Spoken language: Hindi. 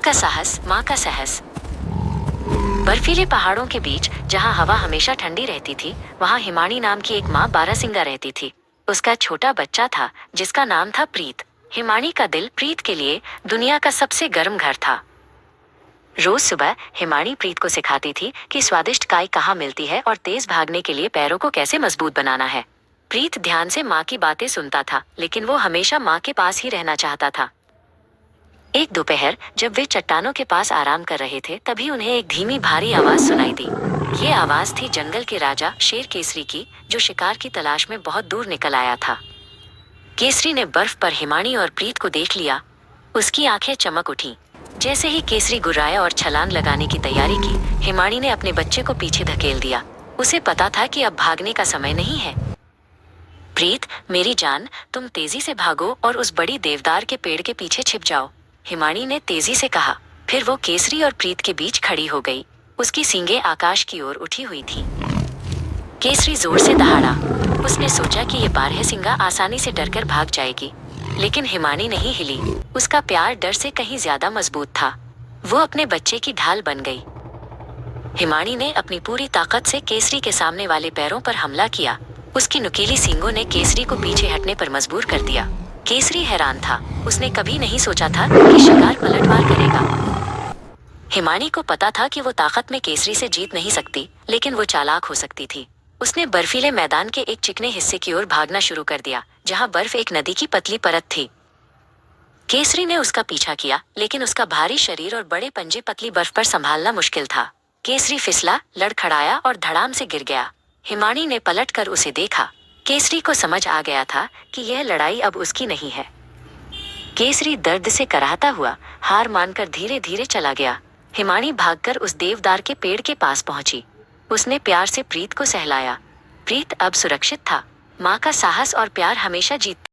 का साहस, माँ का सहस। बर्फीले पहाड़ों के बीच जहाँ हवा हमेशा ठंडी रहती थी, वहाँ हिमानी नाम की एक माँ बारहसिंगा रहती थी। उसका छोटा बच्चा था जिसका नाम था प्रीत। हिमानी का दिल प्रीत के लिए दुनिया का सबसे गर्म घर था। रोज सुबह हिमानी प्रीत को सिखाती थी कि स्वादिष्ट काई कहाँ मिलती है और तेज भागने के लिए पैरों को कैसे मजबूत बनाना है। प्रीत ध्यान से माँ की बातें सुनता था, लेकिन वो हमेशा माँ के पास ही रहना चाहता था। एक दोपहर जब वे चट्टानों के पास आराम कर रहे थे, तभी उन्हें एक धीमी भारी आवाज सुनाई दी। ये आवाज थी जंगल के राजा शेर केसरी की, जो शिकार की तलाश में बहुत दूर निकल आया था। केसरी ने बर्फ पर हिमानी और प्रीत को देख लिया। उसकी आंखें चमक उठी। जैसे ही केसरी गुर्राया और छलांग लगाने की तैयारी की, हिमानी ने अपने बच्चे को पीछे धकेल दिया। उसे पता था कि अब भागने का समय नहीं है। प्रीत, मेरी जान, तुम तेजी से भागो और उस बड़ी देवदार के पेड़ के पीछे छिप जाओ, हिमानी ने तेजी से कहा। फिर वो केसरी और प्रीत के बीच खड़ी हो गई। उसकी सींगें आकाश की ओर उठी हुई थी। केसरी जोर से दहाड़ा। उसने सोचा कि ये बारहसिंगा आसानी से डरकर भाग जाएगी, लेकिन हिमानी नहीं हिली। उसका प्यार डर से कहीं ज्यादा मजबूत था। वो अपने बच्चे की ढाल बन गई। हिमानी ने अपनी पूरी ताकत से केसरी के सामने वाले पैरों पर हमला किया। उसकी नुकीली सींगों ने केसरी को पीछे हटने पर मजबूर कर दिया। केसरी हैरान था। उसने कभी नहीं सोचा था कि शिकार पलटवार करेगा। हिमानी को पता था कि वो ताकत में केसरी से जीत नहीं सकती, लेकिन वो चालाक हो सकती थी। उसने बर्फीले मैदान के एक चिकने हिस्से की ओर भागना शुरू कर दिया, जहां बर्फ एक नदी की पतली परत थी। केसरी ने उसका पीछा किया, लेकिन उसका भारी शरीर और बड़े पंजे पतली बर्फ पर संभालना मुश्किल था। केसरी फिसला, लड़खड़ाया और धड़ाम से गिर गया। हिमानी ने पलटकर उसे देखा। केसरी को समझ आ गया था कि यह लड़ाई अब उसकी नहीं है। केसरी दर्द से कराहता हुआ हार मानकर धीरे धीरे चला गया। हिमानी भागकर उस देवदार के पेड़ के पास पहुंची। उसने प्यार से प्रीत को सहलाया। प्रीत अब सुरक्षित था। माँ का साहस और प्यार हमेशा जीत